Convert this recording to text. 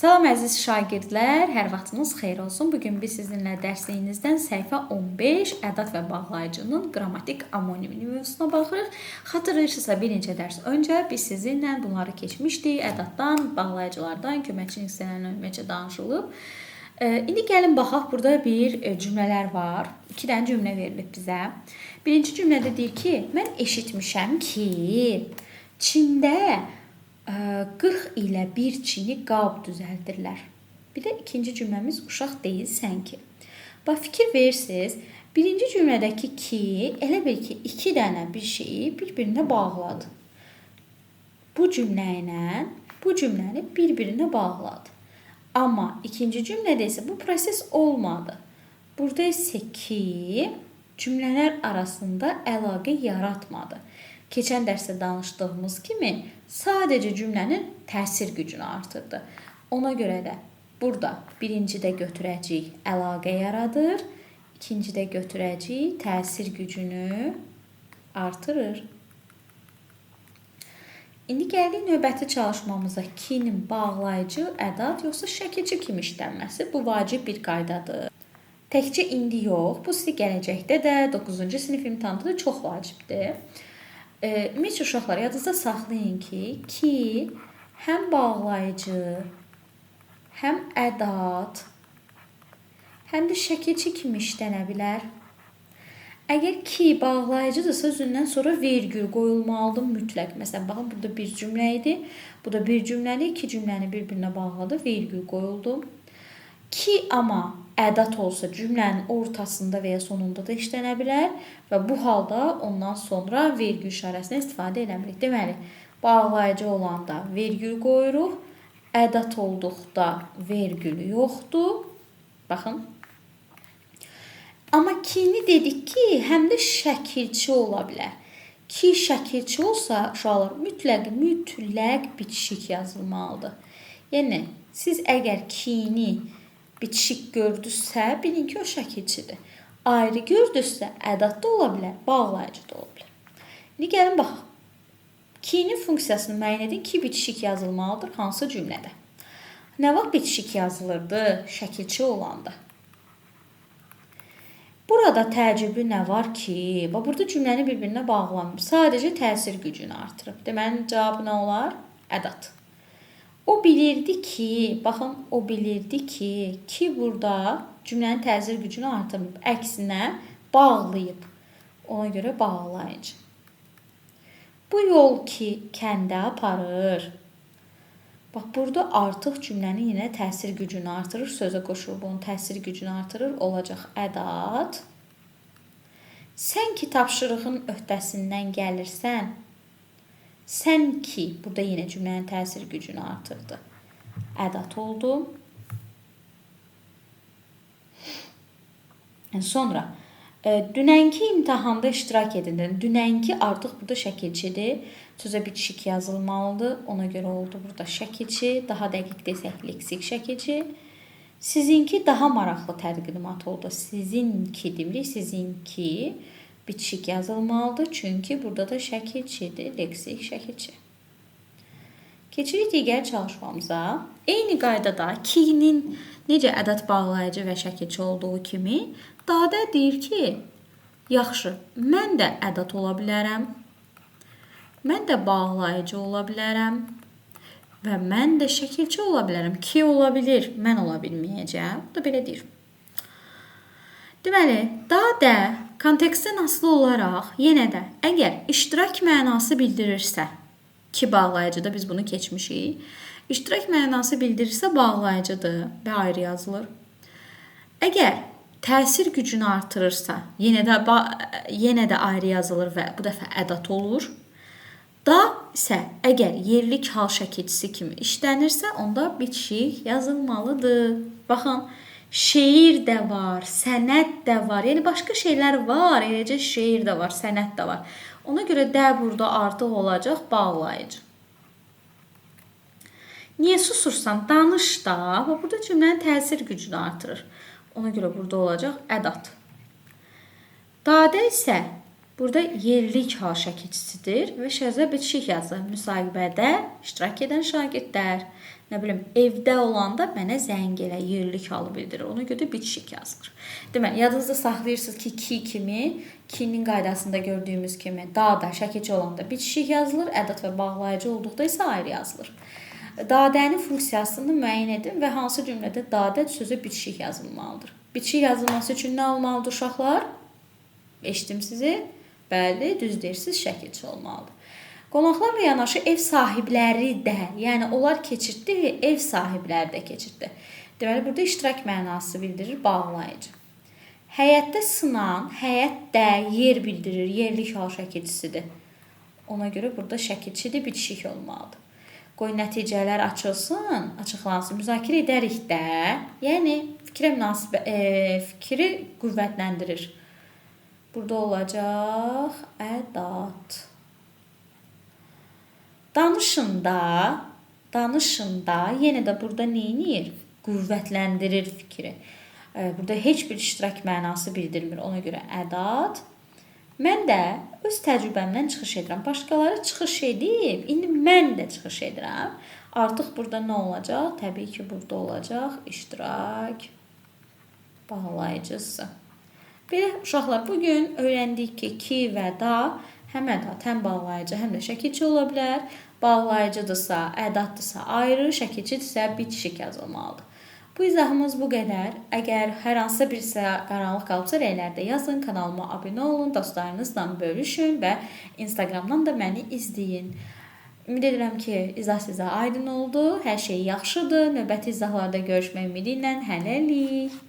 Salam əziz şagirdlər, hər vaxtınız xeyir olsun. Bugün biz sizinlə dərsliyinizdən səhifə 15 ədad və bağlayıcının qrammatik amonimini mövzusuna baxırıq. Xatırlayırsınızsa bir neçə dərs öncə biz sizinlə bunları keçmişdik. Ədaddan, bağlayıcılardan, köməkçi hissələrindən ümumiyyətcə danışılıb. İndi gəlin baxaq, burada bir cümlələr var. 2 dənə cümlə verilib bizə. Birinci cümlədə deyir ki, mən eşitmişəm ki, Çində 40 ilə bir çini qab düzəldirlər. Bir də ikinci cümləmiz uşaq deyilsən ki. Bax, fikir verirsiniz. Birinci cümlədəki ki, elə bil ki, 2 dənə bir şeyi bir-birinə bağladı. Bu cümlə ilə bu cümləni bir-birinə bağladı. Amma ikinci cümlədə isə bu proses olmadı. Burada isə ki, cümlələr arasında əlaqə yaratmadı. Keçən dərsdə danışdığımız kimi sadəcə cümlənin təsir gücünü artırdı. Ona görə də burada birincidə götürəcək əlaqə yaradır, ikincidə götürəcək təsir gücünü artırır. İndi gəldik növbəti çalışmamıza. Ki-nin bağlayıcı, ədad yoxsa şəkilçi kimi işlənməsi. Bu vacib bir qaydadır. Təkcə indi yox, bu sizə gələcəkdə də 9-cu sinif imtahanında da çox vacibdir. Ümumiyyətcə uşaqlar, yadınızda saxlayın ki, həm bağlayıcı, həm ədad, həm də şəkilçi kimi işlənə bilər. Əgər ki bağlayıcıdırsa, özündən sonra vergül qoyulmalıdır mütləq. Məsələn, baxın, burada bir cümlə idi. Bu da bir cümləli, 2 cümləni bir-birinə bağladı, vergül qoyuldu. Ki amma ədad olsa cümlənin ortasında və ya sonunda da işlənə bilər və bu halda ondan sonra vergül işarəsindən istifadə eləmirik. Deməli, bağlayıcı olanda vergül qoyuruq, ədad olduqda vergül yoxdur. Baxın. Amma ki-ni dedik ki, həm də şəkilçi ola bilər. Ki şəkilçi olsa, uşaqlar mütləq bitişik yazılmalıdır. Yəni, siz əgər ki-ni bitişik gördünüzsə, bilin ki, o şəkilçidir. Ayrı gördünüzsə, ədad da ola bilər, bağlayıcı da ola bilər. İndi gəlin baxaq. Ki-nin funksiyasını müəyyən edin ki, bitişik yazılmalıdır hansı cümlədə? Nə vaxt bitişik yazılırdı? Şəkilçi olanda. Burada təəccüblü nə var ki, burada cümləni bir-birinə bağlamır. Sadəcə təsir gücünü artırıb. Deməli, cavabı nə olar? Ədad. O bilirdi ki, baxın, o bilirdi ki burada cümlənin təsir gücünü artırmayıb. Əksinə bağlayıb. Ona görə bağlayıcı. Bu yol ki kəndə aparır. Bax, burada artıq cümlənin yenə təsir gücünü artırır. Sözə qoşulub onun təsir gücünü artırır. Olacaq ədad. Sən ki tapşırığın öhdəsindən gəlirsən. Sən ki, burada yenə cümlənin təsir gücünü artırdı. Ədad oldu. Sonra, dünənki imtahanda iştirak edin. Dünənki artıq burada şəkilçidir. Sözə bitişik yazılmalıdır. Ona görə oldu burada şəkilçi. Daha dəqiq desək, leksik şəkilçi. Sizinki daha maraqlı təqdimat oldu. Sizinki demirik, sizinki bitişik yazılmalıdır. Çünki burada da şəkilçidir, leksik şəkilçi. Keçirik digər çalışmamıza. Eyni qaydada ki-nin necə ədad bağlayıcı və şəkilçi olduğu kimi Dadə deyir ki, yaxşı, mən də ədad ola bilərəm, mən də bağlayıcı ola bilərəm və mən də şəkilçi ola bilərəm. Ki ola bilir, mən ola bilməyəcəm. Bu da belə deyir. Deməli, Dadə kontekstdən asılı olaraq yenə də əgər iştirak mənası bildirirsə, ki bağlayıcıda biz bunu keçmişik, iştirak mənası bildirirsə bağlayıcıdır və ayrı yazılır. Əgər təsir gücünü artırırsa, yenə də ayrı yazılır və bu dəfə ədad olur. Da isə əgər yerlik hal şəkilçisi kimi işlənirsə, onda bitişik yazılmalıdır. Baxın, şeir də var, sənət də var. Yəni, başqa şeylər var, eləcə şeir də var, sənət də var. Ona görə də burada artıq olacaq bağlayıcı. Niyə susursan? Danış da. Burada cümlənin təsir gücünü artırır. Ona görə burada olacaq ədad. Dadə isə Burada yerlik hal şəkilçisidir və şəzə bitişik yazı. Müsahibədə iştirak edən şagirdlər, nə bilim, evdə olanda mənə zəng elə, yerlik halı bildirir. Ona görə bitişik yazılır. Deməli, yadınızda saxlayırsınız ki, ki kimi, kinin qaydasında gördüyümüz kimi dada şəkilçi olanda bitişik yazılır, ədat və bağlayıcı olduqda isə ayrı yazılır. Dadənin funksiyasını müəyyən edin və hansı cümlədə dadə sözü bitişik yazılmalıdır. Bitişik yazılması üçün nə olmalıdır uşaqlar? Eşitdim sizi. Bəli, düz deyirsiniz, şəkilçi olmalıdır. Qonaqlarla yanaşı ev sahibləri də, yəni onlar keçirtdi, ev sahibləri də keçirtdi. Deməli, burada iştirak mənası bildirir, bağlayıcı. Həyətdə sınan, həyətdə yer bildirir, yerlik hal şəkilçisidir. Ona görə burada şəkilçidir, bitişik olmalıdır. Qoy nəticələr açılsın, açıqlansın, müzakirə edərik də, yəni fikri qüvvətləndirir. Burada olacaq ədat. Danışında yenə də burada neyinir? Qüvvətləndirir fikri. Burada heç bir iştirak mənası bildirmir. Ona görə ədat. Mən də öz təcrübəmdən çıxış edirəm. Başqaları çıxış edib, indi mən də çıxış edirəm. Artıq burada nə olacaq? Təbii ki, burada olacaq iştirak bağlayıcısı. Belə uşaqlar, bugün öyrəndik ki və da həm ədat, həm bağlayıcı, həm də şəkilçi ola bilər. Bağlayıcıdırsa, ədatdırsa ayrı, şəkilçidirsə bitişik yazılmalıdır. Bu izahımız bu qədər. Əgər hər hansısa birisi qaranlıq qalıbsa, rəylərdə yazın, kanalıma abunə olun, dostlarınızla bölüşün və Instagramdan da məni izləyin. Ümid edirəm ki, izah sizə aydın oldu, hər şey yaxşıdır. Növbəti izahlarda görüşmək ümidi ilə hələlik.